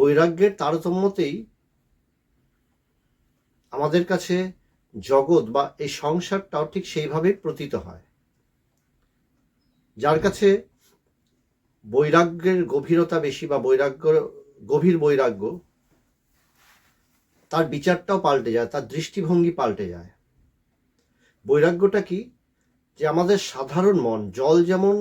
বৈরাগ্যের তারতম্যতেই আমাদের কাছে জগৎ বা এই সংসারটাও ঠিক সেইভাবেই প্রতীত হয়। যার কাছে বৈরাগ্যের গভীরতা বেশি বা গভীর বৈরাগ্য, তার বিচারটাও পাল্টে যায়, তার দৃষ্টিভঙ্গি পাল্টে যায়। বৈরাগ্যটা কি? যে আমাদের সাধারণ মন, জল যেমন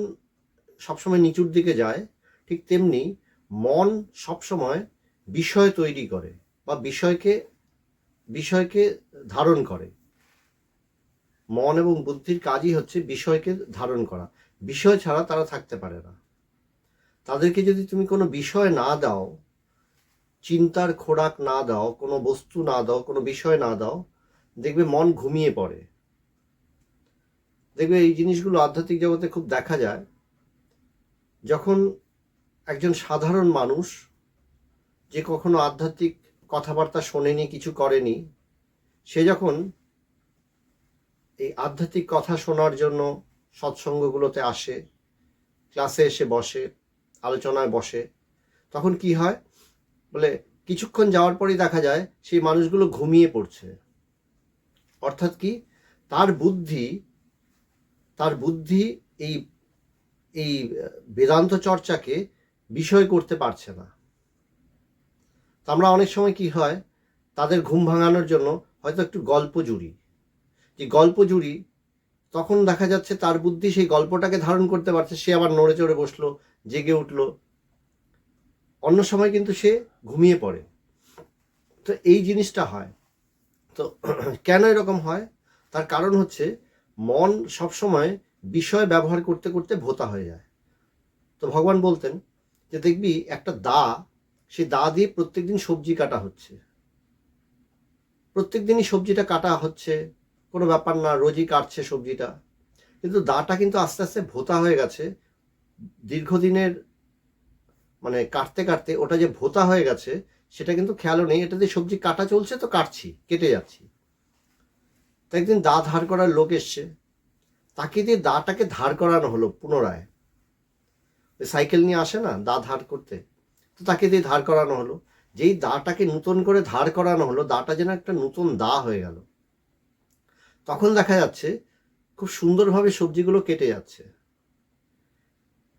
সবসময় নিচুর দিকে যায়, ঠিক তেমনি মন সবসময় বিষয় তৈরি করে বা বিষয়কে ধারণ করে। মন এবং বুদ্ধির কাজই হচ্ছে বিষয়কে ধারণ করা। বিষয় ছাড়া তারা থাকতে পারে না। তাদেরকে যদি তুমি কোনো বিষয় না দাও, চিন্তার খোরাক না দাও, কোনো বস্তু না দাও, কোনো বিষয় না দাও, দেখবে মন ঘুমিয়ে পড়ে। দেখবে এই জিনিসগুলো আধ্যাত্মিক জগতে খুব দেখা যায়। যখন একজন সাধারণ মানুষ, যে কখনো আধ্যাত্মিক কথাবার্তা শোনেনি, কিছু করেনি, সে যখন এই আধ্যাত্মিক কথা শোনার জন্য সৎসঙ্গগুলোতে আসে, ক্লাসে এসে বসে, আলোচনায় বসে, তখন কি হয় বলে কিছুক্ষণ যাওয়ার পরেই দেখা যায় সেই মানুষগুলো ঘুমিয়ে পড়ছে। অর্থাৎ কি? তার বুদ্ধি এই এই বেদান্ত চর্চাকে বিষয় করতে পারছে না। আমরা অনেক সময় কি হয়, তাদের ঘুম ভাঙানোর জন্য হয়তো একটু গল্প জুড়ি, যে গল্প জুড়ি, তখন দেখা যাচ্ছে তার বুদ্ধি সেই গল্পটাকে ধারণ করতে পারছে, সে আবার নড়ে চড়ে বসলো, জেগে উঠলো। অন্য সময় কিন্তু সে ঘুমিয়ে পড়ে। তো এই জিনিসটা হয়। তো কেন এরকম হয়? তার কারণ হচ্ছে মন সবসময় বিষয় ব্যবহার করতে করতে ভোতা হয়ে যায়। তো ভগবান বলতেন যে দেখবি একটা দা, সেই দা দিয়ে প্রত্যেকদিন সবজি কাটা হচ্ছে, প্রত্যেক দিনই সবজিটা কাটা হচ্ছে, কোনো ব্যাপার না, রোজই কাটছে সবজিটা, কিন্তু দাটা কিন্তু আস্তে আস্তে ভোতা হয়ে গেছে। দীর্ঘদিনের মানে কাটতে কাটতে ওটা যে ভোতা হয়ে গেছে সেটা কিন্তু খেয়ালও নেই, এটা দিয়ে সবজি কাটা চলছে, তো কাটছি, কেটে যাচ্ছি। তো একদিন দা ধার করার লোক এসছে, তাকে দিয়ে দাটাকে ধার করানো হলো পুনরায়। ওই সাইকেল নিয়ে আসে না দা ধার করতে, তো তাকে দিয়ে ধার করানো হলো। যেই দাটাকে নতুন করে ধার করানো হলো, দাটা যেন একটা নতুন দা হয়ে গেল। তখন দেখা যাচ্ছে খুব সুন্দরভাবে সবজিগুলো কেটে যাচ্ছে।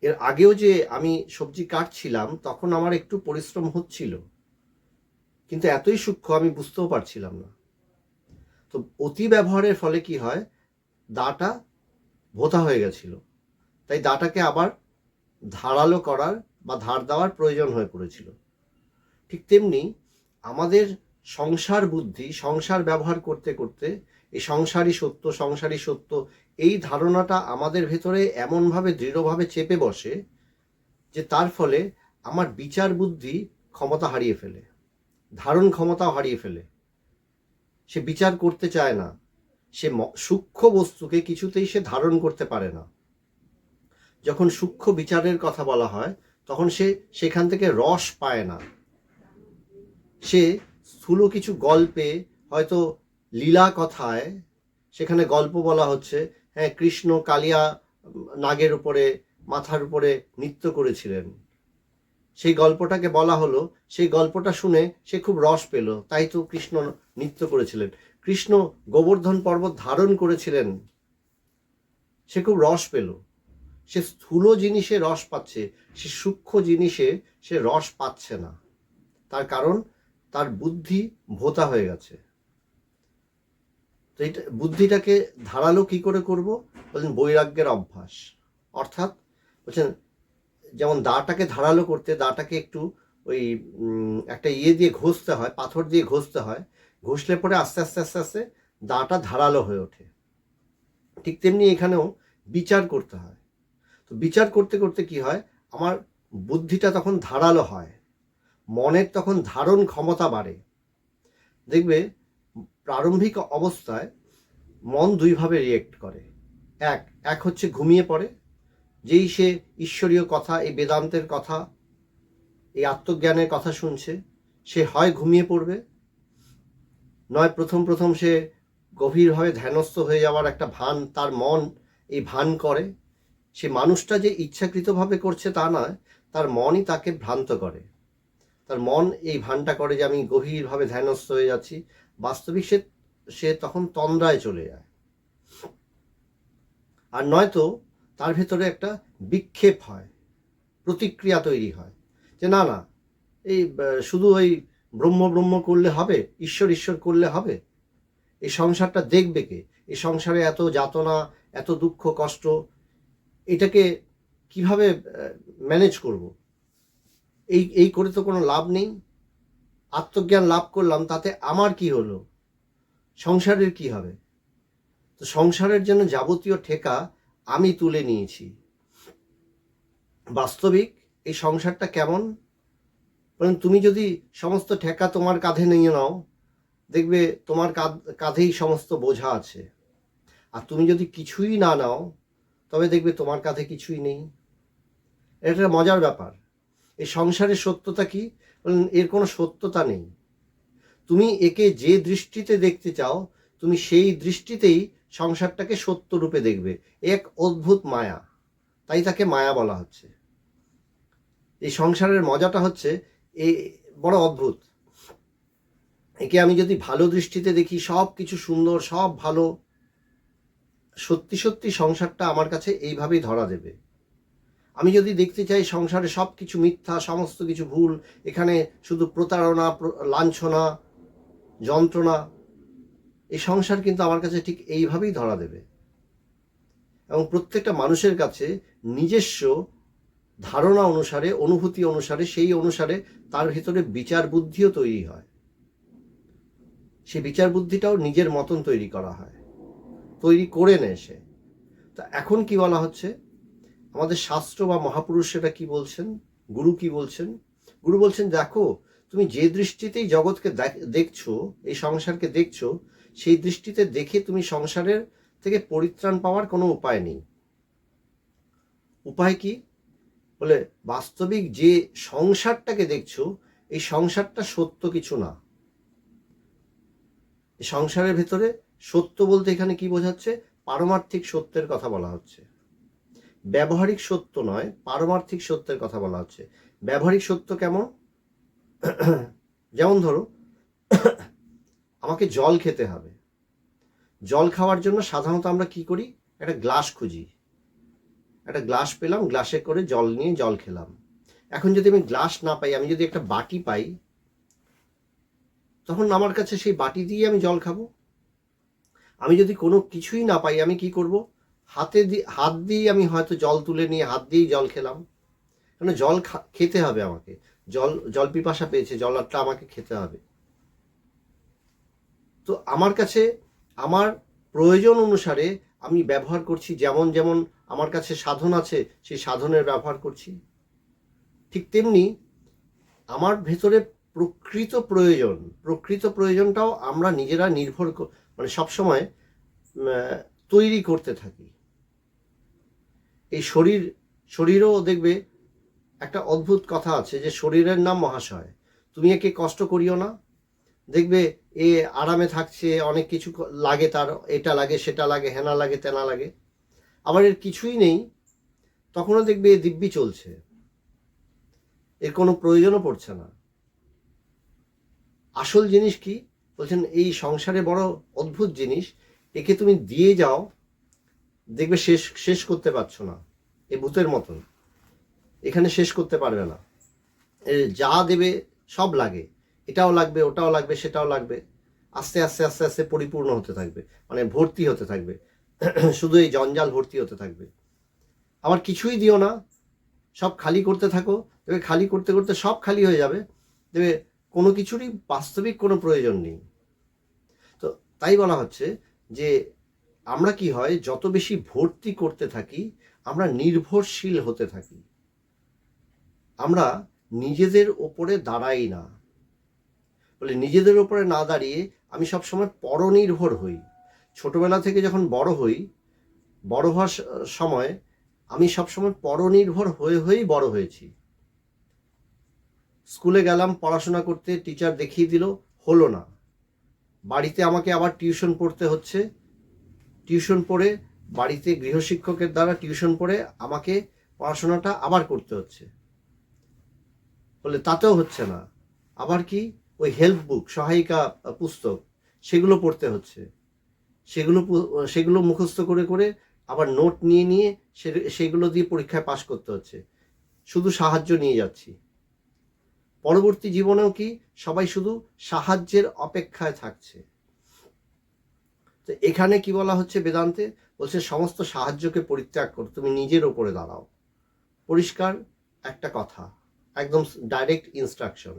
এর আগেও যে আমি সবজি কাটছিলাম তখন আমার একটু পরিশ্রম হচ্ছিল, কিন্তু এতই সূক্ষ্ম আমি বুঝতেও পারছিলাম না। তো অতি ব্যবহারের ফলে কি হয়, দাটা ভোতা হয়ে গেছিল, তাই দাটাকে আবার ধারালো করার বা ধার দেওয়ার প্রয়োজন হয়ে পড়েছিল। ঠিক তেমনি আমাদের সংসার বুদ্ধি, সংসার ব্যবহার করতে করতে এই সংসারই সত্য, এই ধারণাটা আমাদের ভেতরে এমনভাবে দৃঢ়ভাবে চেপে বসে যে তার ফলে আমার বিচার বুদ্ধি ক্ষমতা হারিয়ে ফেলে, ধারণ ক্ষমতাও হারিয়ে ফেলে। সে বিচার করতে চায় না, সে সূক্ষ্ম বস্তুকে কিছুতেই সে ধারণ করতে পারে না। যখন সূক্ষ্ম বিচারের কথা বলা হয় তখন সে সেখান থেকে রস পায় না। সে স্থূল কিছু গল্পে, হয়তো লীলা কথায় সেখানে গল্প বলা হচ্ছে, হ্যাঁ কৃষ্ণ কালিয়া নাগের উপরে, মাথার উপরে নৃত্য করেছিলেন, সেই গল্পটাকে বলা হলো, সেই গল্পটা শুনে সে খুব রস পেল, তাই তো কৃষ্ণ নৃত্য করেছিলেন। কৃষ্ণ গোবর্ধন পর্বত ধারণ করেছিলেন, সে খুব রস পেল। সে স্থূল জিনিসে রস পাচ্ছে, সে সূক্ষ্ম জিনিসে সে রস পাচ্ছে না। তার কারণ তার বুদ্ধি ভোতা হয়ে গেছে। তো এটা বুদ্ধিটাকে ধারালো কি করে করব? বলেন বৈরাগ্যের অভ্যাস। অর্থাৎ বলছেন যেমন দাটাকে ধারালো করতে দাটাকে একটু ওই একটা দিয়ে ঘষতে হয়, পাথর দিয়ে ঘষতে হয়, ঘষলে পরে আস্তে আস্তে আস্তে আস্তে দাটা ধারালো হয়ে ওঠে। ঠিক তেমনি এখানেও বিচার করতে হয়। তো বিচার করতে করতে কি হয়, আমার বুদ্ধিটা তখন ধারালো হয়, মনের তখন ধারণ ক্ষমতা বাড়ে। দেখবে প্রারম্ভিক অবস্থায় মন দুইভাবে রিয়েক্ট করে। এক হচ্ছে ঘুমিয়ে পড়ে, যেই সে ঈশ্বরীয় কথা, এই বেদান্তের কথা, এই আত্মজ্ঞানের কথা শুনছে, সে হয় ঘুমিয়ে পড়বে, নয় প্রথম সে গভীরভাবে ধ্যানস্থ হয়ে যাওয়ার একটা ভান, তার মন এই ভান করে। সে মানুষটা যে ইচ্ছাকৃতভাবে করছে তা নয়, তার মনই তাকে ভ্রান্ত করে। তার মন এই ভানটা করে যে আমি গভীরভাবে ধ্যানস্থ হয়ে যাচ্ছি, বাস্তবিক সে তখন তন্দ্রায় চলে যায়। আর নয়তো তার ভেতরে একটা বিক্ষেপ হয়, প্রতিক্রিয়া তৈরি হয় যে না না, এই শুধু ওই ব্রহ্ম ব্রহ্ম করলে হবে, ঈশ্বর ঈশ্বর করলে হবে, এই সংসারটা দেখবে কে, এই সংসারে এত যাতনা, এত দুঃখ কষ্ট, এটাকে কিভাবে ম্যানেজ করব, এই করে তো কোনো লাভ নেই, আত্মজ্ঞান লাভ করলাম তাতে আমার কি হলো, সংসারের কি হবে। তো সংসারের জন্য যাবতীয় ঠেকা আমি তুলে নিয়েছি। বাস্তবিক এই সংসারটা কেমন, কারণ তুমি যদি সমস্ত ঠেকা তোমার কাঁধে নিয়ে নাও, দেখবে তোমার কাঁধেই সমস্ত বোঝা আছে। আর তুমি যদি কিছুই না নাও, তবে দেখবে তোমার কাঁধে কিছুই নেই। এটা মজার ব্যাপার। এই সংসারের সত্যতা কি, এর কোনো সত্যতা নেই। তুমি একে যে দৃষ্টিতে দেখতে চাও, তুমি সেই দৃষ্টিতেই সংসারটাকে সত্য রূপে দেখবে। এক অদ্ভুত মায়া, তাই তাকে মায়া বলা হচ্ছে। এই সংসারের মজাটা হচ্ছে এই বড় অদ্ভুত। একে আমি যদি ভালো দৃষ্টিতে দেখি, সব কিছু সুন্দর, সব ভালো, সত্যি সত্যি সংসারটা আমার কাছে এইভাবেই ধরা দেবে। আমি যদি দেখতে চাই সংসারে সব কিছু মিথ্যা, সমস্ত কিছু ভুল, এখানে শুধু প্রতারণা, লাঞ্ছনা, যন্ত্রণা, এই সংসার কিন্তু আমার কাছে ঠিক এইভাবেই ধরা দেবে। এবং প্রত্যেকটা মানুষের কাছে নিজস্ব ধারণা অনুসারে, অনুভূতি অনুসারে, সেই অনুসারে তার ভিতরে বিচার বুদ্ধিও তৈরি হয়। সেই বিচার বুদ্ধিটাও নিজের মতন তৈরি করা হয়, তৈরি করে নেয় সে। তা এখন কি বলা হচ্ছে, আমাদের শাস্ত্র বা মহাপুরুষ সেটা কি বলছেন, গুরু কি বলছেন? গুরু বলছেন, দেখো তুমি যে দৃষ্টিতেই জগৎকে দেখছো, এই সংসারকে দেখছো, সেই দৃষ্টিতে দেখে তুমি সংসারের থেকে পরিত্রাণ পাওয়ার কোনো উপায় নেই। উপায় কি বলে, বাস্তবিক যে সংসারটাকে দেখছো, এই সংসারটা সত্য কিছু না। এই সংসারের ভেতরে সত্য বলতে এখানে কি বোঝাচ্ছে, পারমার্থিক সত্যের কথা বলা হচ্ছে। ব্যবহারিক সত্য নয়, পারমার্থিক সত্যের কথা বলা হচ্ছে। ব্যবহারিক সত্য কেমন, যেমন ধরো আমাকে জল খেতে হবে, জল খাওয়ার জন্য সাধারণত আমরা কি করি, একটা গ্লাস খুঁজি, একটা গ্লাস পেলাম, গ্লাসে করে জল নিয়ে জল খেলাম। এখন যদি আমি গ্লাস না পাই, আমি যদি একটা বাটি পাই, তখন আমার কাছে সেই বাটি দিয়ে আমি জল খাবো। আমি যদি কোনো কিছুই না পাই, আমি কি করব, হাত দিয়ে আমি হয়তো জল তুলে নিয়ে হাত দিয়েই জল খেলাম, কারণ জল খেতে হবে আমাকে, জল পিপাসা পেয়েছে, জলটা আমাকে খেতে হবে। তো আমার কাছে আমার প্রয়োজন অনুসারে আমি ব্যবহার করছি, যেমন যেমন আমার কাছে সাধন আছে সেই সাধনের ব্যবহার করছি। ঠিক তেমনি আমার ভেতরে প্রকৃত প্রয়োজনটাও আমরা নিজেরা মানে সবসময় তৈরি করতে থাকি। এই শরীরও দেখবে একটা অদ্ভুত কথা আছে যে শরীরের নাম মহাশয়, তুমি একে কষ্ট করিও না, দেখবে এ আরামে থাকছে, অনেক কিছু লাগে, তার এটা লাগে, সেটা লাগে, হেনা লাগে, তেনা লাগে, আবার এর কিছুই নেই, তখনও দেখবে এ দিব্যি চলছে, এর কোনো প্রয়োজনও পড়ছে না। আসল জিনিস কি বলছেন, এই সংসারে বড় অদ্ভুত জিনিস, একে তুমি দিয়ে যাও, দেখবে শেষ করতে পারছো না, এ ভূতের মতন, এখানে শেষ করতে পারবে না। যা দেবে সব লাগে, এটাও লাগবে, ওটাও লাগবে, সেটাও লাগবে, আস্তে আস্তে আস্তে আস্তে পরিপূর্ণ হতে থাকবে, মানে ভর্তি হতে থাকবে, শুধু এই জঞ্জাল ভর্তি হতে থাকবে। আবার কিছুই দিও না, সব খালি করতে থাকো, দেখবে খালি করতে করতে সব খালি হয়ে যাবে, দেখবে কোনো কিছুরই বাস্তবিক কোনো প্রয়োজন নেই। তো তাই বলা হচ্ছে যে আমরা কি হয়, যত বেশি ভর্তি করতে থাকি, আমরা নির্ভরশীল হতে থাকি, আমরা নিজেদের ওপরে দাঁড়াই না। বলে নিজেদের ওপরে না দাঁড়িয়ে আমি সবসময় পরনির্ভর হই। ছোটবেলা থেকে যখন বড় হওয়ার সময় আমি সবসময় পরনির্ভর হয়েই বড় হয়েছি। স্কুলে গেলাম পড়াশোনা করতে, টিচার দেখিয়ে দিল, হলো না, বাড়িতে আমাকে আবার টিউশন পড়তে হচ্ছে, টিউশন পড়ে বাড়িতে গৃহশিক্ষকের দ্বারা টিউশন পড়ে আমাকে পড়াশোনাটা আবার করতে হচ্ছে, বলে তাতেও হচ্ছে না, আবার কি ওই হেল্প বুক, সহায়িকা পুস্তক, সেগুলো পড়তে হচ্ছে, সেগুলো মুখস্থ করে করে আবার নোট নিয়ে নিয়ে সেগুলো দিয়ে পরীক্ষায় পাশ করতে হচ্ছে। শুধু সাহায্য নিয়ে যাচ্ছি। পরবর্তী জীবনেও কি সবাই শুধু সাহায্যের অপেক্ষায় থাকছে। তো এখানে কি বলা হচ্ছে বেদান্তে, বলছে সমস্ত সাহায্যকে পরিত্যাগ করো, তুমি নিজের ওপরে দাঁড়াও। পরিষ্কার একটা কথা, একদম ডাইরেক্ট ইনস্ট্রাকশন,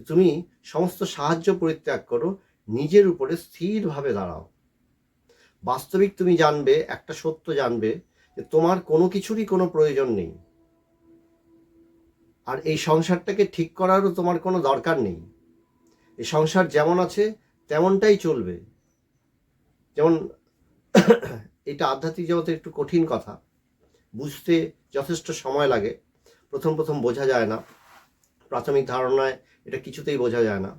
তুমি সমস্ত সাহায্য পরিত্যাগ করো, নিজের উপরে স্থিরভাবে দাঁড়াও। বাস্তবিক তুমি জানবে, একটা সত্য জানবে, যে তোমার কোনো কিছুরই কোনো প্রয়োজন নেই, আর এই সংসারটাকে ঠিক করারও তোমার কোনো দরকার নেই। এই সংসার যেমন আছে তেমনটাই চলবে। যেমন এটা আধ্যাত্মিক জগতে একটু কঠিন কথা, বুঝতে যথেষ্ট সময় লাগে, প্রথম প্রথম বোঝা যায় না, প্রাথমিক ধারণায় এটা কিছুতেই বোঝা যায় না।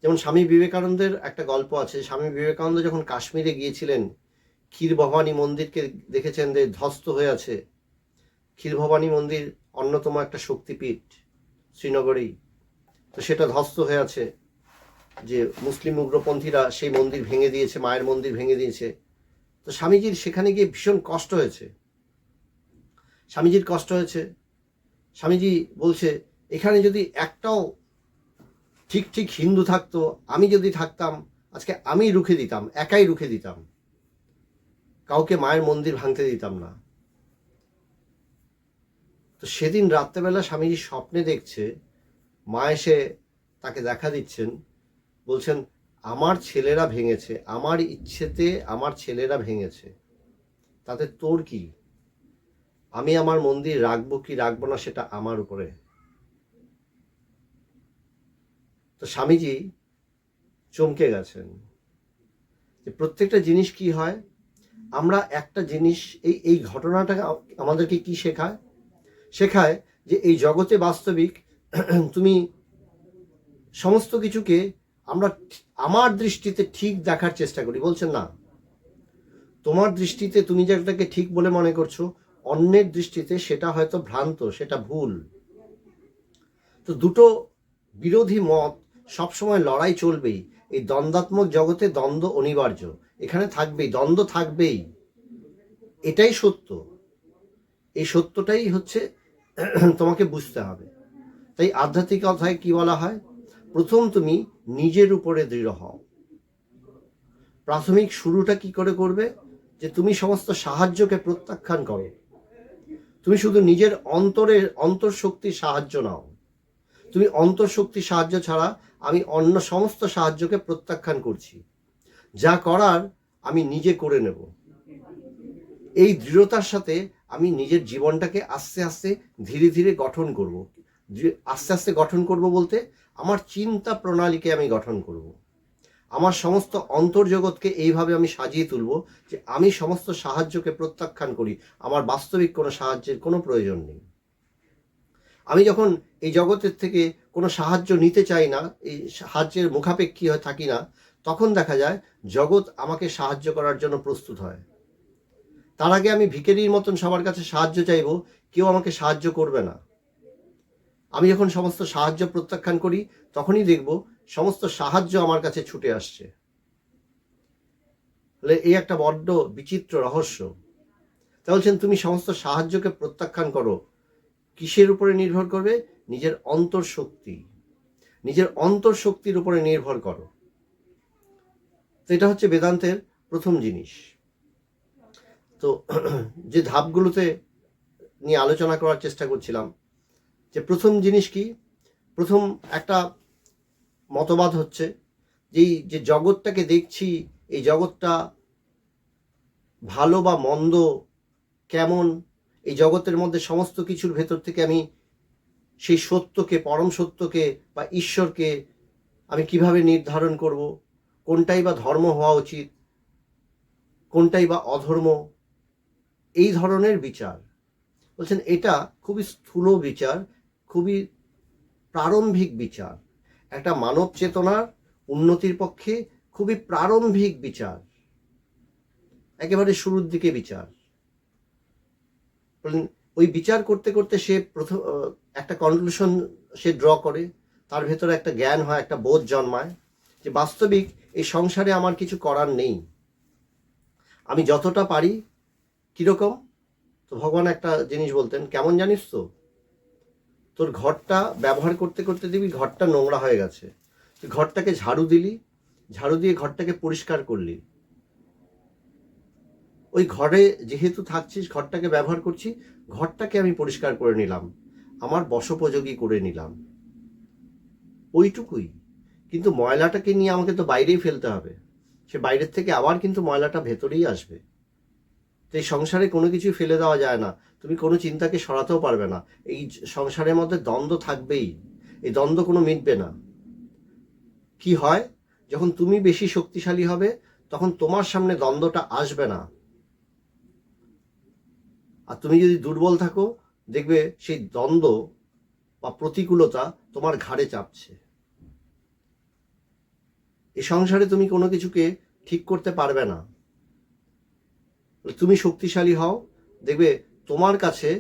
যেমন স্বামী বিবেকানন্দের একটা গল্প আছে। স্বামী বিবেকানন্দ যখন কাশ্মীরে গিয়েছিলেন, ক্ষীর ভবানী মন্দিরকে দেখেছেন যে ধ্বস্ত হয়ে আছে। ক্ষীর ভবানী মন্দির অন্যতম একটা শক্তিপীঠ শ্রীনগরেই, তো সেটা ধ্বস্ত হয়ে আছে, যে মুসলিম উগ্রপন্থীরা সেই মন্দির ভেঙে দিয়েছে, মায়ের মন্দির ভেঙে দিয়েছে। তো স্বামীজির সেখানে গিয়ে ভীষণ কষ্ট হয়েছে। স্বামীজি বলছে, এখানে যদি একটাও ঠিক ঠিক হিন্দু থাকতো, আমি যদি থাকতাম, আজকে আমি রুখে দিতাম, একাই রুখে দিতাম, কাউকে মায়ের মন্দির ভাঙতে দিতাম না। তো সেদিন রাত্রেবেলা স্বামীজি স্বপ্নে দেখছে, মা এসে তাকে দেখা দিচ্ছেন, বলছেন, আমার ছেলেরা ভেঙেছে, আমার ইচ্ছেতে আমার ছেলেরা ভেঙেছে, তাতে তোর কি? আমি আমার মন্দির রাখবো কি রাখবো না সেটা আমার উপরে। তো স্বামীজি চমকে গেছেন যে প্রত্যেকটা জিনিস কি হয়, আমরা একটা জিনিস, এই ঘটনাটা আমাদেরকে কি শেখায় যে এই জগতে বাস্তবিক তুমি সমস্ত কিছুকে আমরা আমার দৃষ্টিতে ঠিক দেখার চেষ্টা করি। বলছেন না, তোমার দৃষ্টিতে তুমি যেটাকে ঠিক বলে মনে করছো, অন্যের দৃষ্টিতে সেটা হয়তো ভ্রান্ত, সেটা ভুল। তো দুটো বিরোধী মত সবসময় লড়াই চলবেই। এই দ্বন্দ্বাত্মক জগতে দ্বন্দ্ব অনিবার্য, এখানে থাকবেই, দ্বন্দ্ব থাকবেই, এটাই সত্য। এই সত্যটাই হচ্ছে তোমাকে বুঝতে হবে। তাই আধ্যাত্মিক কথায় কি বলা হয়, প্রথম তুমি নিজের উপরে দৃঢ় হও। প্রাথমিক শুরুটা কি করে করবে, যে তুমি সমস্ত সাহায্যকে প্রত্যাখ্যান করো। তুমি শুধু নিজের অন্তর্শক্তির সাহায্য নাও। তুমি অন্তর্শক্তির সাহায্য ছাড়া আমি অন্য সমস্ত সাহায্যকে প্রত্যাখ্যান করছি, যা করার আমি নিজে করে নেব। এই দৃঢ়তার সাথে আমি নিজের জীবনটাকে আস্তে আস্তে ধীরে ধীরে গঠন করব। আস্তে আস্তে গঠন করব বলতে, আমার চিন্তা প্রণালীকে আমি গঠন করব, আমার সমস্ত অন্তর্জগৎকে এইভাবে আমি সাজিয়ে তুলব যে আমি সমস্ত সাহায্যকে প্রত্যাখ্যান করি, আমার বাস্তবিক কোনো সাহায্যের কোনো প্রয়োজন নেই। আমি যখন এই জগতের থেকে কোনো সাহায্য নিতে চাই না, এই সাহায্যের মুখাপেক্ষী হয়ে থাকি না, তখন দেখা যায় জগৎ আমাকে সাহায্য করার জন্য প্রস্তুত হয়। তার আগে আমি ভিখারির মতন সবার কাছে সাহায্য চাইব, কেউ আমাকে সাহায্য করবে না। আমি যখন সমস্ত সাহায্য প্রত্যাখ্যান করি, তখনই দেখব সমস্ত সাহায্য আমার কাছে ছুটে আসছে। তাহলে এই একটা বড্ড বিচিত্র রহস্য। তা বলছেন, তুমি সমস্ত সাহায্যকে প্রত্যাখ্যান করো, কিসের উপরে নির্ভর করবে? নিজের অন্তর্শক্তির উপরে নির্ভর করো। তো এটা হচ্ছে বেদান্তের প্রথম জিনিস। তো যে ধাপগুলোতে নিয়ে আলোচনা করার চেষ্টা করছিলাম, যে প্রথম জিনিস কি, প্রথম একটা মতবাদ হচ্ছে যে জগৎটাকে দেখছি, এই জগৎটা ভালো বা মন্দ কেমন, এই জগতের মধ্যে সমস্ত কিছুর ভেতর থেকে আমি সেই সত্যকে, পরম সত্যকে বা ঈশ্বরকে আমি কিভাবে নির্ধারণ করব, কোনটাই বা ধর্ম হওয়া উচিত, কোনটাই বা অধর্ম, এই ধরনের বিচার। বলছেন এটা খুবই স্থূল বিচার, খুবই প্রারম্ভিক বিচার, একটা মানব চেতনার উন্নতির পক্ষে খুবই প্রারম্ভিক বিচার, একেবারে শুরুর দিকে বিচার। ওই বিচার করতে করতে সে প্রথম একটা কনক্লুশন সে ড্র করে, তার ভেতরে একটা জ্ঞান হয়, একটা বোধ জন্মায় যে বাস্তবিক এই সংসারে আমার কিছু করার নেই, আমি যতটা পারি। কীরকম? তো ভগবান একটা জিনিস বলতেন, কেমন জানিস তো, তোর ঘরটা ব্যবহার করতে করতে দেখবি ঘরটা নোংরা হয়ে গেছে, তুই ঘরটাকে ঝাড়ু দিলি, ঝাড়ু দিয়ে ঘরটাকে পরিষ্কার করলি, ওই ঘরে যেহেতু থাকছিস, ঘরটাকে ব্যবহার করছি, ঘরটাকে আমি পরিষ্কার করে নিলাম, আমার বসোপযোগী করে নিলাম, ওইটুকুই। কিন্তু ময়লাটাকে নিয়ে আমাকে তো বাইরেই ফেলতে হবে, সে বাইরের থেকে আবার কিন্তু ময়লাটা ভেতরেই আসবে। তো এই সংসারে কোনো কিছুই ফেলে দেওয়া যায় না, তুমি কোনো চিন্তাকে সরাতেও পারবে না, এই সংসারের মধ্যে দ্বন্দ্ব থাকবেই, এই দ্বন্দ্ব কোনো মিটবে না। কি হয়, যখন তুমি বেশি শক্তিশালী হবে তখন তোমার সামনে দ্বন্দ্বটা আসবে না, আর তুমি যদি দুর্বল থাকো দেখবে সেই দ্বন্দ্ব বা প্রতিকূলতা তোমার ঘাড়ে চাপছে। এই সংসারে তুমি কোনো কিছুকে ঠিক করতে পারবে না, তুমি শক্তিশালী হও, দেখবে তোমার কাছে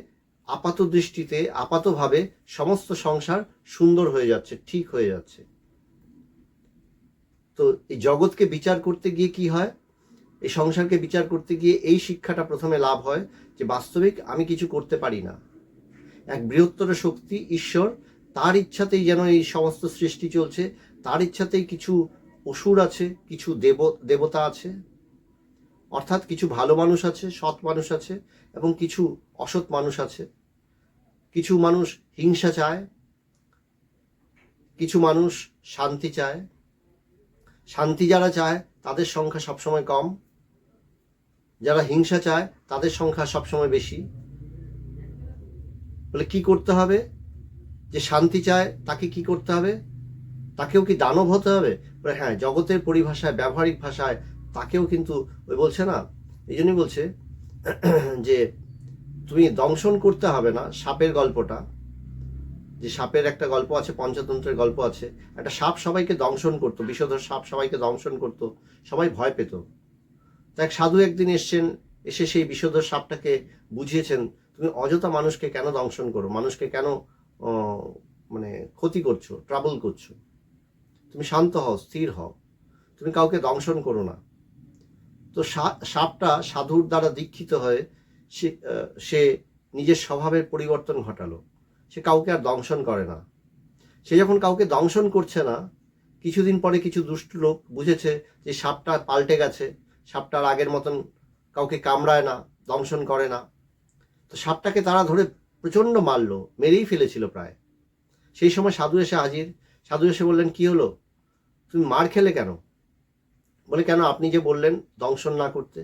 আপাত দৃষ্টিতে আপাতভাবে সমস্ত সংসার সুন্দর হয়ে যাচ্ছে, ঠিক হয়ে যাচ্ছে। তো এই জগৎকে বিচার করতে গিয়ে কি হয়, এই সংসারকে বিচার করতে গিয়ে এই শিক্ষাটা প্রথমে লাভ হয় যে বাস্তবিক আমি কিছু করতে পারি না, এক বৃহত্তর শক্তি ঈশ্বর, তার ইচ্ছাতেই যেন এই সমস্ত সৃষ্টি চলছে, তার ইচ্ছাতেই কিছু অসুর আছে, কিছু দেবতা আছে, অর্থাৎ কিছু ভালো মানুষ আছে, সৎ মানুষ আছে, এবং কিছু অসৎ মানুষ আছে। কিছু মানুষ হিংসা চায়, কিছু মানুষ শান্তি চায়। শান্তি যারা চায় তাদের সংখ্যা সবসময় কম, যারা হিংসা চায় তাদের সংখ্যা সবসময় বেশি। বলে কি করতে হবে, যে শান্তি চায় তাকে কি করতে হবে, তাকেও কি দানব হতে হবে? বলে হ্যাঁ, জগতের পরিভাষায়, ব্যবহারিক ভাষায় তাকেও কিন্তু ওই বলছে না, এই জন্যই বলছে যে তুমি দংশন করতে হবে না। সাপের গল্পটা, যে সাপের একটা গল্প আছে, পঞ্চতন্ত্রের গল্প আছে, একটা সাপ সবাইকে দংশন করতো, বিষধর সাপ সবাইকে দংশন করতো, সবাই ভয় পেত। তো এক সাধু একদিন এসছেন, এসে সেই বিষধর সাপটাকে বুঝিয়েছেন, তুমি অযথা মানুষকে কেন দংশন করো, মানুষকে কেন মানে ক্ষতি করছো, ট্রাবল করছো, তুমি শান্ত হও, স্থির হও, তুমি কাউকে দংশন করো না। তো সাপটা সাধুর দ্বারা দীক্ষিত হয়ে সে নিজের স্বভাবের পরিবর্তন ঘটালো, সে কাউকে আর দংশন করে না। সে যখন কাউকে দংশন করছে না, কিছুদিন পরে কিছু দুষ্ট লোক বুঝেছে যে সাপটা পাল্টে গেছে, সাপটা আর আগের মতন কাউকে কামড়ায় না, দংশন করে না। তো সাপটাকে তারা ধরে প্রচণ্ড মারলো, মেরেই ফেলেছিল প্রায়। সেই সময় সাধু এসে হাজির। সাধু এসে বললেন, কি হলো, তুমি মার খেলে কেন? বলে কেন, আপনি যে বললেন দংশন না করতে।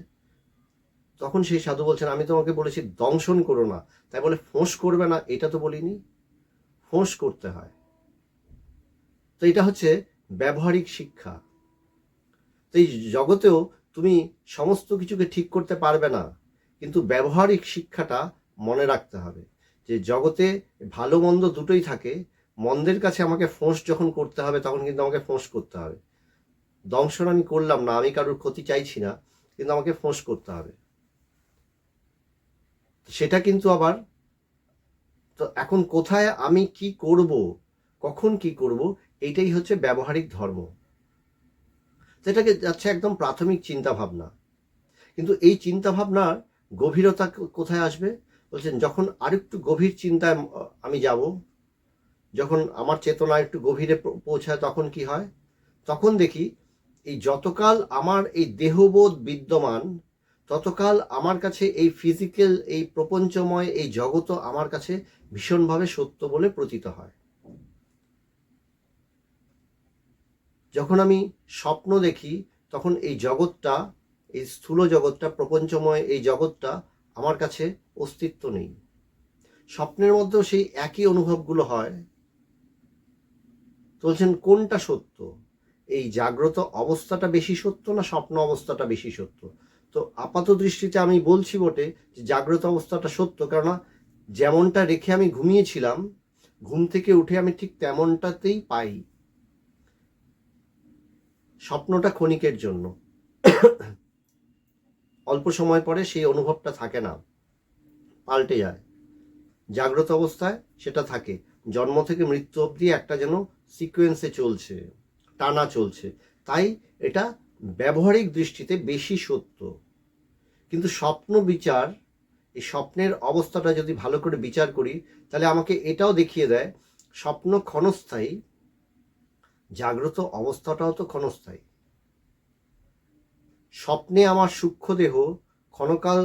তখন সেই সাধু বলছেন, আমি তোমাকে বলেছি দংশন করো না, তাই বলে ফোঁস করবে না এটা তো বলিনি, ফোঁস করতে হয়। তো এটা হচ্ছে ব্যবহারিক শিক্ষা। তো এই জগতেও তুমি সমস্ত কিছুকে ঠিক করতে পারবে না, কিন্তু ব্যবহারিক শিক্ষাটা মনে রাখতে হবে যে জগতে ভালো মন্দ দুটোই থাকে। মন্দের কাছে আমাকে ফোঁস যখন করতে হবে তখন কিন্তু আমাকে ফোঁস করতে হবে। দংশন আমি করলাম না, আমি কারোর ক্ষতি চাইছি না, কিন্তু আমাকে ফোঁস করতে হবে। সেটা কিন্তু আবার, তো এখন কোথায় আমি কি করব, কখন কি করব, এইটাই হচ্ছে ব্যবহারিক ধর্ম। সেটাকে যাচ্ছে একদম প্রাথমিক চিন্তা ভাবনা। কিন্তু এই চিন্তা ভাবনার গভীরতা কোথায় আসবে? বলছেন যখন আরেকটু গভীর চিন্তায় আমি যাব, যখন আমার চেতনা একটু গভীরে পৌঁছায়, তখন কি হয়? তখন দেখি এই যতকাল আমার এই দেহবোধ বিদ্যমান, ততকাল আমার কাছে এই ফিজিক্যাল, এই প্রপঞ্চময় এই জগৎ আমার কাছে ভীষণভাবে সত্য বলে প্রতীত হয়। যখন আমি স্বপ্ন দেখি তখন এই জগৎটা, এই স্থূল জগৎটা, প্রপঞ্চময় এই জগৎটা আমার কাছে অস্তিত্ব নেই। স্বপ্নের মধ্যেও সেই একই অনুভবগুলো হয়। তো বলছেন কোনটা সত্য, এই জাগ্রত অবস্থাটা বেশি সত্য না স্বপ্ন অবস্থাটা বেশি সত্য? তো আপাত দৃষ্টিতে আমি বলছি বটে যে জাগ্রত অবস্থাটা সত্য, কেননা যেমনটা রেখে আমি ঘুমিয়েছিলাম, ঘুম থেকে উঠে আমি ঠিক তেমনটাতেই পাই। স্বপ্নটা ক্ষণিকের জন্য, অল্প সময় পরে সেই অনুভবটা থাকে না, পাল্টে যায়। জাগ্রত অবস্থায় সেটা থাকে, জন্ম থেকে মৃত্যু অবধি একটা যেন সিকোয়েন্সে চলছে, টানা চলছে, তাই এটা ব্যবহারিক দৃষ্টিতে বেশি সত্য। কিন্তু স্বপ্ন বিচার, এই স্বপ্নের অবস্থাটা যদি ভালো করে বিচার করি, তাহলে আমাকে এটাও দেখিয়ে দেয় স্বপ্ন ক্ষণস্থায়ী, জাগ্রত অবস্থাটাও তো ক্ষণস্থায়ী। স্বপ্নে আমার সূক্ষ্ম দেহ ক্ষণকাল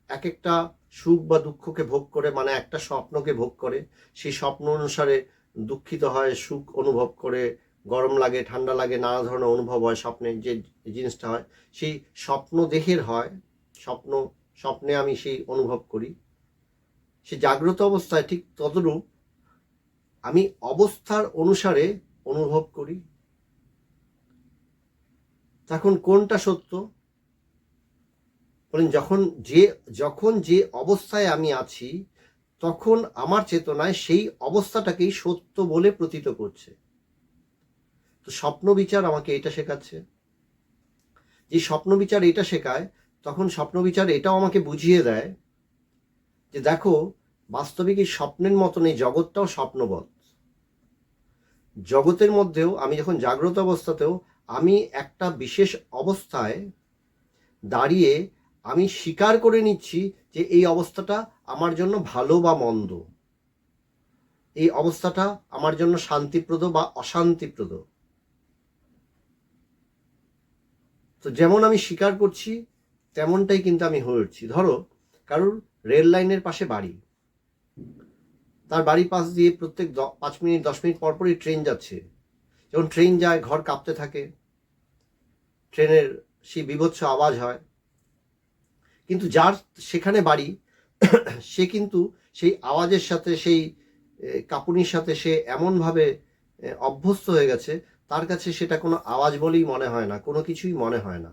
এক একটা সুখ বা দুঃখকে ভোগ করে, মানে একটা স্বপ্নকে ভোগ করে, সেই স্বপ্ন অনুসারে দুঃখিত হয়, সুখ অনুভব করে, গরম লাগে, ঠান্ডা লাগে, নানা ধরনের অনুভব হয় স্বপ্নে। যে জিনিসটা হয় সেই স্বপ্ন দেহের হয়, স্বপ্নে আমি সেই অনুভব করি। সে জাগ্রত অবস্থায় ঠিক তদরূপ আমি অবস্থার অনুসারে অনুভব করি। তখন কোনটা সত্য? বলেন যখন যে অবস্থায় আমি আছি, তখন আমার চেতনায় সেই অবস্থাটাকেই সত্য বলে প্রতীত করছে। তো স্বপ্ন বিচার আমাকে এটা শেখাচ্ছে। যে স্বপ্ন বিচার এটা শেখায়, তখন স্বপ্ন বিচার এটাও আমাকে বুঝিয়ে দেয় যে দেখো, বাস্তবিক এই স্বপ্নের মতন এই জগৎটাও স্বপ্নবৎ। জগতের মধ্যেও আমি যখন জাগ্রত অবস্থাতেও আমি একটা বিশেষ অবস্থায় দাঁড়িয়ে আমি স্বীকার করে নিচ্ছি যে এই অবস্থাটা আমার জন্য ভালো বা মন্দ, এই অবস্থাটা আমার জন্য শান্তিপ্রদ বা অশান্তিপ্রদ। তো যেমন আমি স্বীকার করছি তেমনটাই কিন্তু আমি হয়ে উঠছি। ধরো কারুর রেল লাইনের পাশে বাড়ি, তার বাড়ির পাশ দিয়ে প্রত্যেক 5 মিনিট 10 মিনিট পরপরই ট্রেন যাচ্ছে। যখন ট্রেন যায় ঘর কাঁপতে থাকে, ট্রেনের সেই বীভৎস আওয়াজ হয়। কিন্তু যার সেখানে বাড়ি সে কিন্তু সেই আওয়াজের সাথে, সেই কাঁপুনির সাথে সে এমনভাবে অভ্যস্ত হয়ে গেছে, তার কাছে সেটা কোনো আওয়াজ বলেই মনে হয় না, কোনো কিছুই মনে হয় না।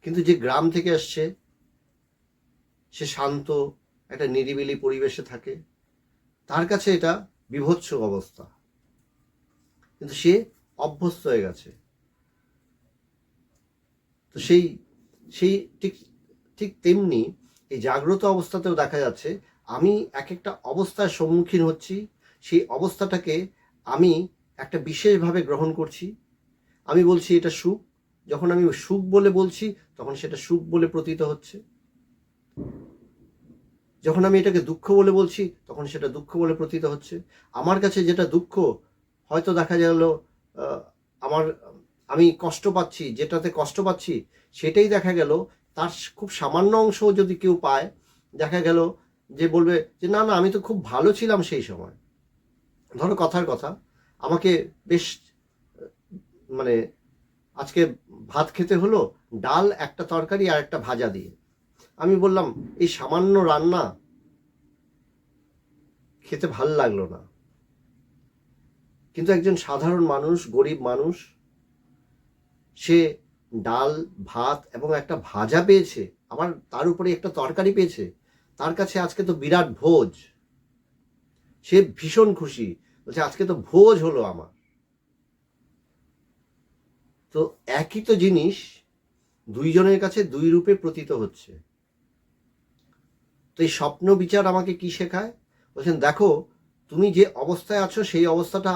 কিন্তু যে গ্রাম থেকে আসছে, সে শান্ত একটা নিরিবিলি পরিবেশে থাকে, তার কাছে এটা বীভৎস অবস্থা, কিন্তু সে অভ্যস্ত হয়ে গেছে। তো সেই সেই ঠিক ঠিক তেমনি এই জাগ্রত অবস্থাতেও দেখা যাচ্ছে আমি এক একটা অবস্থার সম্মুখীন হচ্ছি, সেই অবস্থাটাকে আমি একটা বিশেষভাবে গ্রহণ করছি। আমি বলছি এটা সুখ, যখন আমি সুখ বলে বলছি তখন সেটা সুখ বলে প্রতীত হচ্ছে। যখন আমি এটাকে দুঃখ বলে বলছি তখন সেটা দুঃখ বলে প্রতীত হচ্ছে। আমার কাছে যেটা দুঃখ, হয়তো দেখা গেল আমার আমি কষ্ট পাচ্ছি, যেটাতে কষ্ট পাচ্ছি সেটাই দেখা গেল তার খুব সামান্য অংশ যদি কেউ পায়, দেখা গেল যে বলবে যে না না, আমি তো খুব ভালো ছিলাম সেই সময়। ধরো কথার কথা, আমাকে বেশ মানে আজকে ভাত খেতে হলো, ডাল, একটা তরকারি আর একটা ভাজা দিয়ে। আমি বললাম এই সামান্য রান্না খেতে ভাল লাগলো না। কিন্তু একজন সাধারণ মানুষ, গরিব মানুষ, সে ডাল, ভাত এবং একটা ভাজা পেয়েছে, আবার তার উপরে একটা তরকারি পেয়েছে, তার কাছে আজকে তো বিরাট ভোজ। সে ভীষণ খুশি, বলছে আজকে তো ভোজ হলো আমার। তো একই তো জিনিস দুইজনের কাছে দুই রূপে প্রতীত হচ্ছে। তো এই স্বপ্ন বিচার আমাকে কি শেখায়? বলছেন দেখো, তুমি যে অবস্থায় আছো সেই অবস্থাটা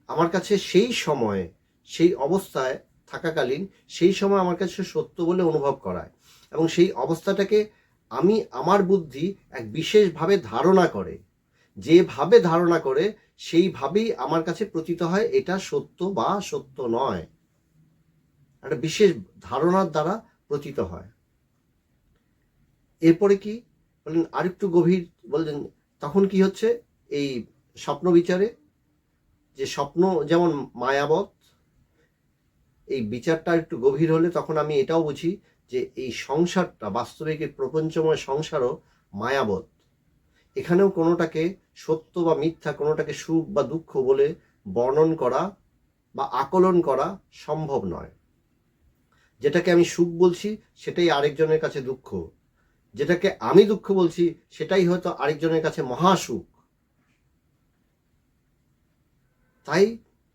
আমার কাছে সেই সময়ে, সেই অবস্থায় থাকাকালীন সেই সময় আমার কাছে সত্য বলে অনুভব করায়, এবং সেই অবস্থাটাকে আমার বুদ্ধি এক বিশেষভাবে ধারণা করে, যেভাবে ধারণা করে সেইভাবেই আমার কাছে প্রতীত হয় এটা সত্য বা সত্য নয়, একটা বিশেষ ধারণার দ্বারা প্রতীত হয়। এরপরে কি বললেন আরেকটু গভীর, বললেন তখন কি হচ্ছে এই স্বপ্ন বিচারে, যে স্বপ্ন যেমন মায়াবৎ, এই বিচারটা একটু গভীর হলে তখন আমি এটাও বুঝি যে এই সংসারটা, বাস্তবিক এই প্রপঞ্চময় সংসারও মায়াবৎ। এখানেও কোনোটাকে সত্য বা মিথ্যা, কোনোটাকে সুখ বা দুঃখ বলে বর্ণন করা বা আকলন করা সম্ভব নয়। যেটাকে আমি সুখ বলছি সেটাই আরেকজনের কাছে দুঃখ, যেটাকে আমি দুঃখ বলছি সেটাই হয়তো আরেকজনের কাছে মহাসুখ। তাই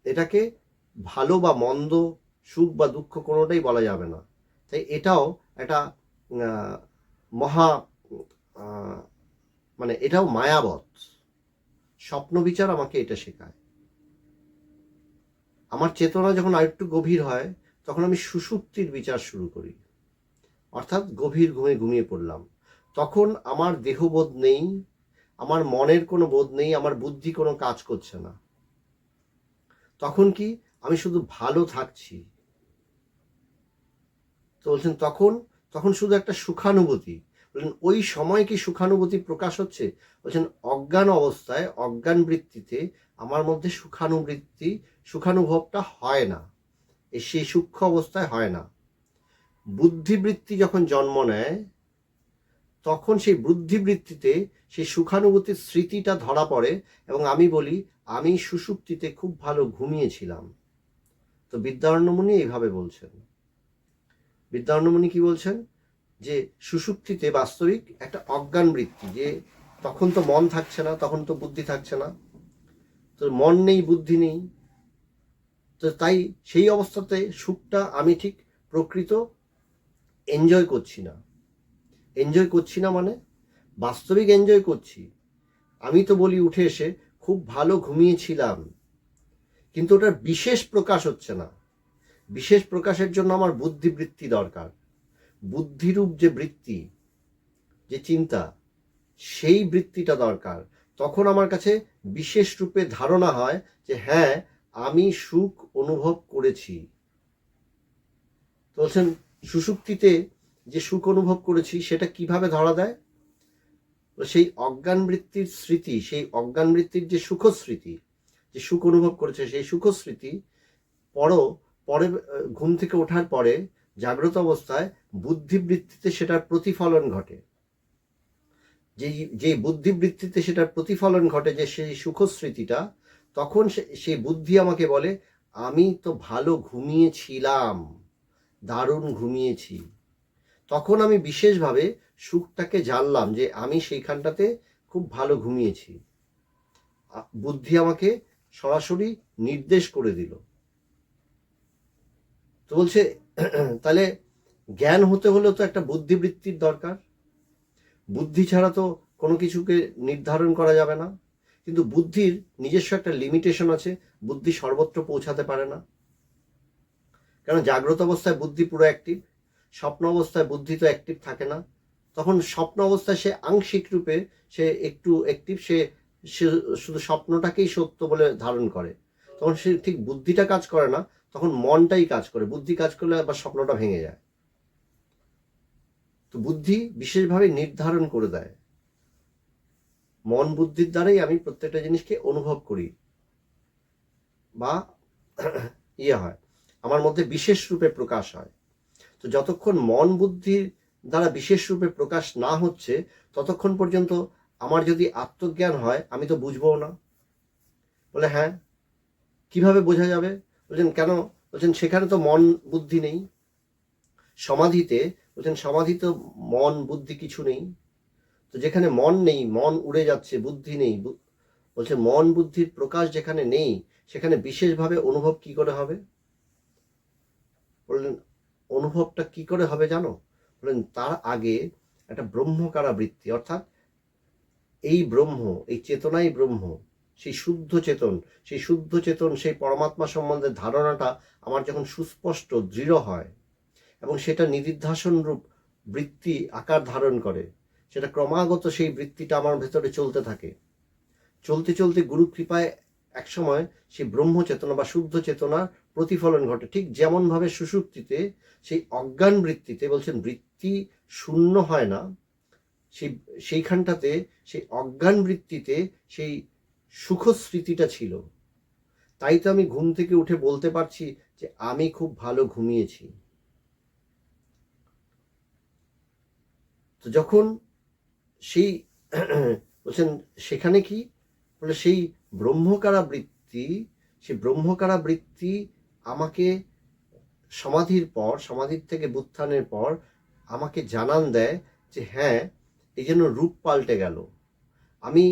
এটাকে ভালো বা মন্দ, সুখ বা দুঃখ কোনোটাই বলা যাবে না। তাই এটাও একটা মহা মানে এটাও মায়াবৎ, স্বপ্ন বিচার আমাকে এটা শেখায়। আমার চেতনা যখন আরেকটু গভীর হয় তখন আমি সুষুপ্তির বিচার শুরু করি, অর্থাৎ গভীর ঘুমে ঘুমিয়ে পড়লাম। তখন আমার দেহবোধ নেই, আমার মনের কোনো বোধ নেই, আমার বুদ্ধি কোনো কাজ করছে না। তখন কি আমি শুধু ভালো থাকছি। তো বলছেন তখন তখন শুধু একটা সুখানুভূতি। বললেন ওই সময় কি সুখানুভূতি প্রকাশ হচ্ছে? বলছেন অজ্ঞান অবস্থায়, অজ্ঞান বৃত্তিতে আমার মধ্যে সুখানুভবটা হয় না, সেই সূক্ষ্ম অবস্থায় হয় না। বুদ্ধিবৃত্তি যখন জন্ম নেয় তখন সেই বুদ্ধিবৃত্তিতে সেই সুখানুভূতির স্মৃতিটা ধরা পড়ে এবং আমি বলি আমি সুষুপ্তিতে খুব ভালো ঘুমিয়েছিলাম। তো বিদ্যারণ্যমুনি এইভাবে বলছেন। বিদ্যারণ্যমুনি কি বলছেন? যে সুষুপ্তিতে বাস্তবিক একটা অজ্ঞান বৃত্তি, যে তখন তো মন থাকছে না, তখন তো বুদ্ধি থাকছে না, তো মন নেই, বুদ্ধি নেই, তো তাই সেই অবস্থাতে সুখটা আমি ঠিক প্রকৃত এনজয় করছি না। এনজয় করছি না মানে বাস্তবিক এনজয় করছি। আমি তো বলি উঠে এসে খুব ভালো ঘুমিয়েছিলাম, কিন্তু ওটার বিশেষ প্রকাশ হচ্ছে না। বিশেষ প্রকাশের জন্য আমার বুদ্ধিবৃত্তি দরকার। বুদ্ধিরূপ যে বৃত্তি, যে চিন্তা, সেই বৃত্তিটা দরকার। তখন আমার কাছে বিশেষ রূপে ধারণা হয় যে হ্যাঁ আমি সুখ অনুভব করেছি। তো বলছেন সুষুপ্তিতে যে সুখ অনুভব করেছি সেটা কিভাবে ধরা দেয়? সেই অজ্ঞান বৃত্তির স্মৃতি, সেই অজ্ঞান বৃত্তির যে সুখস্মৃতি, যে সুখ অনুভব করেছে সেই সুখস্মৃতি পরে ঘুম থেকে ওঠার পরে জাগ্রত অবস্থায় বুদ্ধিবৃত্তিতে সেটার প্রতিফলন ঘটে। যে বুদ্ধিবৃত্তিতে সেটার প্রতিফলন ঘটে, যে সেই সুখস্মৃতিটা, তখন সেই বুদ্ধি আমাকে বলে আমি তো ভালো ঘুমিয়েছিলাম, দারুণ ঘুমিয়েছি। তখন আমি বিশেষভাবে সুখটাকে জানলাম যে আমি সেইখানটাতে খুব ভালো ঘুমিয়েছি। বুদ্ধি আমাকে সরাসরি নির্দেশ করে দিল। তো বলছে তাহলে জ্ঞান হতে হলেও তো একটা বুদ্ধিবৃত্তির দরকার। বুদ্ধি ছাড়া তো কোনো কিছুকে নির্ধারণ করা যাবে না। কিন্তু বুদ্ধির নিজস্ব একটা লিমিটেশন আছে, বুদ্ধি সর্বত্র পৌঁছাতে পারে না। কারণ জাগ্রত অবস্থায় বুদ্ধি পুরো অ্যাক্টিভ, স্বপ্ন অবস্থায় বুদ্ধি তো অ্যাক্টিভ থাকে না। তখন স্বপ্ন অবস্থায় সে আংশিক রূপে সে একটু অ্যাক্টিভ, সে শুধু স্বপ্নটাকেই সত্য বলে ধারণ করে। তখন সে ঠিক বুদ্ধিটা কাজ করে না, তখন মনটাই কাজ করে। বুদ্ধি কাজ করলে আবার স্বপ্নটা ভেঙে যায়। তো বুদ্ধি বিশেষভাবে নির্ধারণ করে দেয়। মন বুদ্ধির দ্বারাই আমি প্রত্যেকটা জিনিসকে অনুভব করি বা হয়, আমার মধ্যে বিশেষ রূপে প্রকাশ হয়। তো যতক্ষণ মন বুদ্ধির দ্বারা বিশেষ রূপে প্রকাশ না হচ্ছে ততক্ষণ পর্যন্ত আমার যদি আত্মজ্ঞান হয় আমি তো বুঝবো না। বলে হ্যাঁ কিভাবে বোঝা যাবে? বলছেন কেন? বলছেন সেখানে তো মন বুদ্ধি নেই। সমাধিতে বলছেন সমাধিতে মন বুদ্ধি কিছু নেই। তো যেখানে মন নেই, মন উড়ে যাচ্ছে, বুদ্ধি নেই, বলছে মন বুদ্ধির প্রকাশ যেখানে নেই সেখানে বিশেষভাবে অনুভব কি করে হবে? বললেন অনুভবটা কি করে হবে জানো? বললেন তার আগে একটা ব্রহ্মকারা বৃত্তি, অর্থাৎ এই ব্রহ্ম, এই চেতনাই ব্রহ্ম, সেই শুদ্ধ চেতন, সেই পরমাত্মা সম্বন্ধে ধারণাটা আমার যখন সুস্পষ্ট দৃঢ় হয় এবং সেটা নিদিধ্যাসন রূপ বৃত্তি আকার ধারণ করে, সেটা ক্রমাগত সেই বৃত্তিটা আমার ভেতরে চলতে থাকে। চলতে চলতে গুরু কৃপায় একসময় সেই ব্রহ্ম চেতনা বা শুদ্ধ চেতনার প্রতিফলন ঘটে। ঠিক যেমনভাবে সুষুপ্তিতে সেই অজ্ঞান বৃত্তিতে বলছেন বৃত্তি শূন্য হয় না, সেইখানটাতে সেই অজ্ঞান বৃত্তিতে সেই সুখস্মৃতিটা ছিল। তাই তো আমি ঘুম থেকে উঠে বলতে পারছি যে আমি খুব ভালো ঘুমিয়েছি। তো যখন সেই বলছেন সেখানে কি বলে সেই ব্রহ্মকারা বৃত্তি, সেই ব্রহ্মকারা বৃত্তি আমাকে সমাধির থেকে বুত্থানের পর আমাকে জানান দেয় যে হ্যাঁ এই জন্য রূপ পাল্টে গেল। আমি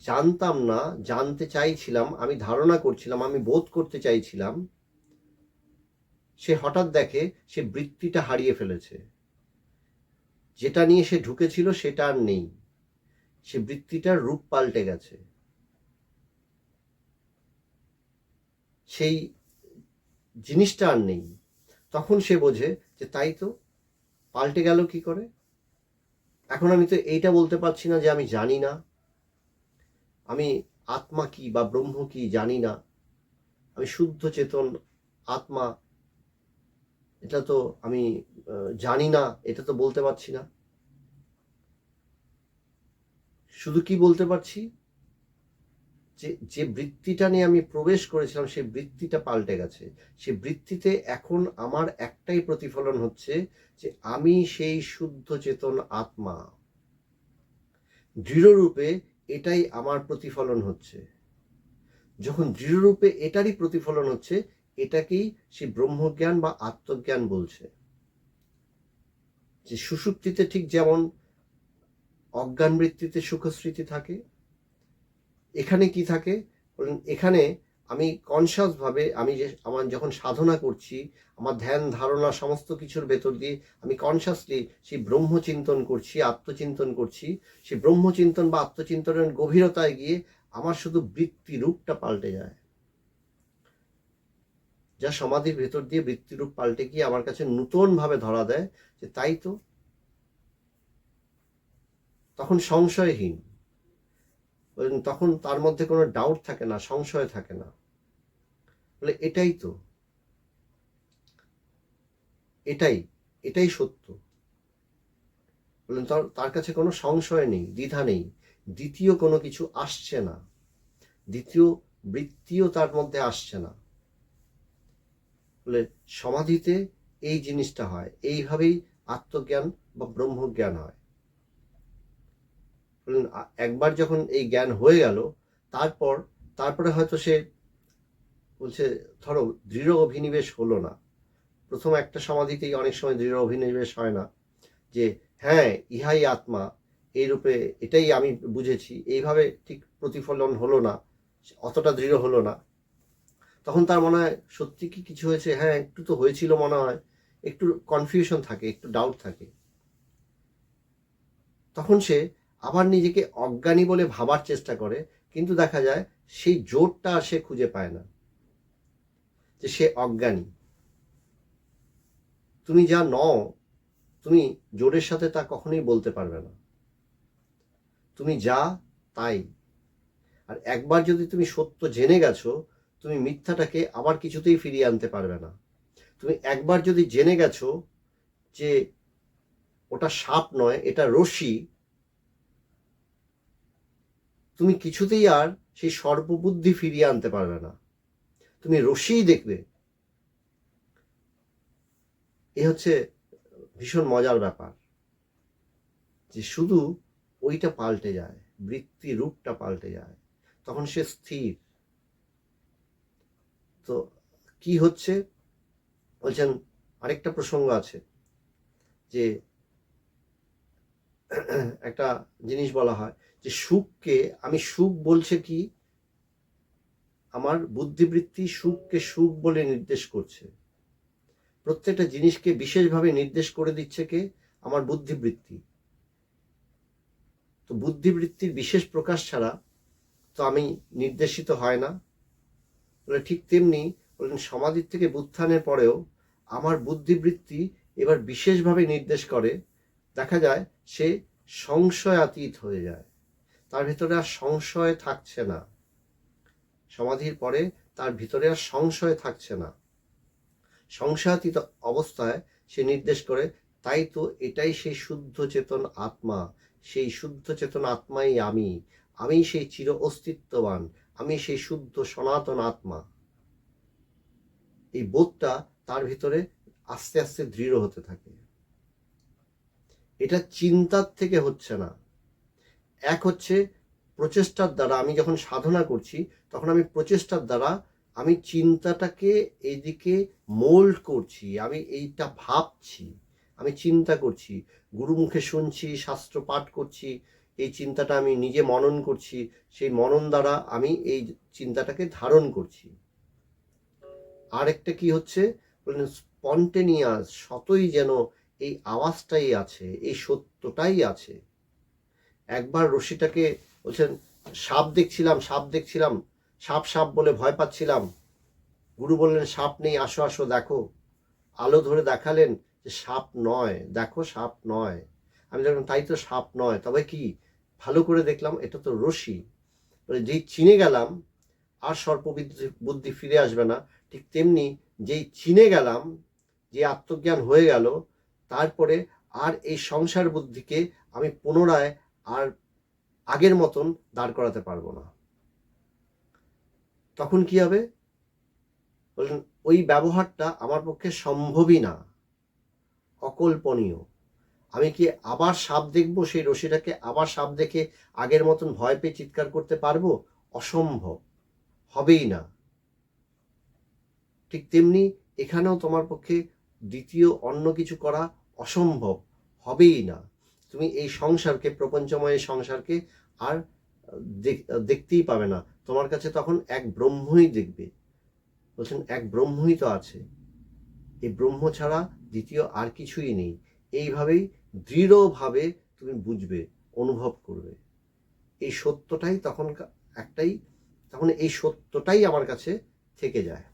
জানতাম না, জানতে চাইছিলাম, আমি ধারণা করছিলাম, আমি বোধ করতে চাইছিলাম, সে হঠাৎ দেখে সে বৃত্তিটা হারিয়ে ফেলেছে। যেটা নিয়ে সে ঢুকেছিল সেটা আর নেই, সে বৃত্তিটার রূপ পাল্টে গেছে। সেই জিনিসটা আর নেই, তখন সে বোঝে যে তাই তো, পাল্টে গেল কি করে। এখন আমি তো এইটা বলতে পারছি না যে আমি জানি না, আমি আত্মা কি বা ব্রহ্ম কি জানি না, আমি শুদ্ধ চেতন আত্মা, এটা তো আমি জানি না, এটা তো বলতে পারছি না। শুধু কি বলতে পারছি, যে যে বৃত্তিটা নিয়ে আমি প্রবেশ করেছিলাম সেই বৃত্তিটা পাল্টে গেছে। সেই বৃত্তিতে এখন আমার একটাই প্রতিফলন হচ্ছে যে আমি সেই শুদ্ধ চেতন আত্মা, দৃঢ়রূপে এটাই আমার প্রতিফলন হচ্ছে। যখন দৃঢ়রূপে এটারই প্রতিফলন হচ্ছে, এটাকেই সে ব্রহ্মজ্ঞান বা আত্মজ্ঞান বলছে। যে সুষুপ্তিতে ঠিক যেমন অজ্ঞান বৃত্তিতে সুখস্মৃতি থাকে, এখানে কি থাকে, এখানে আমি কনসাসভাবে আমি যে আমার যখন সাধনা করছি, আমার ধ্যান ধারণা সমস্ত কিছুর ভেতর দিয়ে আমি কনসাসলি সেই ব্রহ্মচিন্তন করছি, আত্মচিন্তন করছি। সেই ব্রহ্মচিন্তন বা আত্মচিন্তনের গভীরতায় গিয়ে আমার শুধু বৃত্তি রূপটা পাল্টে যায়, যা সমাধির ভেতর দিয়ে বৃত্তিরূপ পাল্টে গিয়ে আমার কাছে নূতনভাবে ধরা দেয় যে তাই তো। তখন সংশয়হীন, তখন তার মধ্যে কোনো ডাউট থাকে না, সংশয় থাকে না, বলে এটাই তো, এটাই এটাই সত্য। বললেন তার কাছে কোনো সংশয় নেই, দ্বিধা নেই, দ্বিতীয় কোনো কিছু আসছে না, দ্বিতীয় বৃত্তিও তার মধ্যে আসছে না। বলে সমাধিতে এই জিনিসটা হয়, এইভাবেই আত্মজ্ঞান বা ব্রহ্মজ্ঞান হয়। বললেন একবার যখন এই জ্ঞান হয়ে গেল, তারপরে হয়তো সে বলছে, ধরো দৃঢ় অভিনিবেশ হলো না, প্রথম একটা সমাধিতেই অনেক সময় দৃঢ় অভিনিবেশ হয় না, যে হ্যাঁ ইহাই আত্মা, এই রূপে এটাই আমি বুঝেছি, এইভাবে ঠিক প্রতিফলন হলো না, অতটা দৃঢ় হলো না। তখন তার মনে হয় সত্যি কি কিছু হয়েছে, হ্যাঁ একটু তো হয়েছিল মনে হয়, একটু কনফিউশন থাকে, একটু ডাউট থাকে। তখন সে আবার নিজেকে অজ্ঞানী বলে ভাবার চেষ্টা করে, কিন্তু দেখা যায় সেই জোরটা আর সে খুঁজে পায় না যে সে অজ্ঞানী। তুমি যা নও, তুমি জোরের সাথে তা কখনোই বলতে পারবে না, তুমি যা তাই। আর একবার যদি তুমি সত্য জেনে গেছো, তুমি মিথ্যাটাকে আবার কিছুতেই ফিরিয়ে আনতে পারবে না। তুমি একবার যদি জেনে গেছো যে ওটা সাপ নয়, এটা রশ্মি, তুমি কিছুতেই আর সেই সর্ববুদ্ধি ফিরিয়ে আনতে পারবে না, তুমি রশ্মিই দেখবে। এ হচ্ছে ভীষণ মজার ব্যাপার, যে শুধু ওইটা পাল্টে যায়, বৃত্তি রূপটা পাল্টে যায়, তখন সে স্থির। তো কি হচ্ছে বলছেন, আরেকটা প্রসঙ্গ আছে, যে একটা জিনিস বলা হয় যে সুখকে, আমি সুখ বলছে কি, আমার বুদ্ধিবৃত্তি সুখকে সুখ বলে নির্দেশ করছে, প্রত্যেকটা জিনিসকে বিশেষভাবে নির্দেশ করে দিচ্ছে কে, আমার বুদ্ধিবৃত্তি। তো বুদ্ধিবৃত্তির বিশেষ প্রকাশ ছাড়া তো আমি নির্দেশিত হয় না। বলে ঠিক তেমনি বলেন সমাধির থেকে উত্থানের পরেও আমার বুদ্ধিবৃত্তি এবার বিশেষভাবে নির্দেশ করে, দেখা যায় সে সংশয়াতীত হয়ে যায়, তার ভিতরে আর সংশয় থাকছে না। সমাধির পরে তার ভিতরে আর সংশয় থাকছে না, সংশয়াতীত অবস্থায় সে নির্দেশ করে তাই তো, এটাই সেই শুদ্ধ চেতন আত্মা, সেই শুদ্ধ চেতন আত্মাই আমি, আমি সেই চির অস্তিত্ববান, আমি সেই শুদ্ধ সনাতন আত্মা। এই বোধটা তার ভিতরে আস্তে আস্তে দৃঢ় হতে থাকে। এটা চিন্তার থেকে হচ্ছে না, এক হচ্ছে প্রচেষ্টার দ্বারা, আমি যখন সাধনা করছি তখন আমি প্রচেষ্টার দ্বারা আমি চিন্তাটাকে এইদিকে মোল্ড করছি, আমি এইটা ভাবছি, আমি চিন্তা করছি, গুরুমুখে শুনছি, শাস্ত্র পাঠ করছি, এই চিন্তাটা আমি নিজে মনন করছি, সেই মনন দ্বারা আমি এই চিন্তাটাকে ধারণ করছি। আর একটা কি হচ্ছে, বললেন স্পন্টেনিয়াস, সতই যেন এই আওয়াজটাই আছে, এই সত্যটাই আছে। একবার রশিটাকে বলছেন সাপ দেখছিলাম, সাপ দেখছিলাম, সাপ সাপ বলে ভয় পাচ্ছিলাম, গুরু বললেন সাপ নেই, আসো আসো দেখো। আলো ধরে দেখালেন যে সাপ নয়, দেখো সাপ নয়। আমি দেখলাম তাই তো, সাপ নয়, তবে কি? ভালো করে দেখলাম এটা তো রশ্মি। মানে যেই চিনে গেলাম আর সর্পবুদ্ধি বুদ্ধি ফিরে আসবে না, ঠিক তেমনি যেই চিনে গেলাম, যে আত্মজ্ঞান হয়ে গেল, তারপরে আর এই সংসার বুদ্ধিকে আমি পুনরায় আর আগের মতন দাঁড় করাতে পারবো না। তখন কি হবে? বললেন ওই ব্যবহারটা আমার পক্ষে সম্ভবই না, অকল্পনীয়। আমি কি আবার সাপ দেখবো? সেই রশিটাকে আবার সাপ দেখে আগের মতন ভয় পেয়ে চিৎকার করতে পারবো? অসম্ভব, হবেই না। ঠিক তেমনি এখানেও তোমার পক্ষে দ্বিতীয় অন্য কিছু করা অসম্ভব, হবেই না। তুমি এই সংসারকে, প্রপঞ্চময় সংসারকে আর দেখতেই পাবে না। তোমার কাছে তখন এক ব্রহ্মই দেখবে। বলছেন এক ব্রহ্মই তো আছে, এই ব্রহ্ম ছাড়া দ্বিতীয় আর কিছুই নেই। এইভাবেই দৃঢ়ভাবে তুমি বুঝবে, অনুভব করবে। এই সত্যটাই তখন একটাই, তখন এই সত্যটাই আমার কাছে থেকে যায়।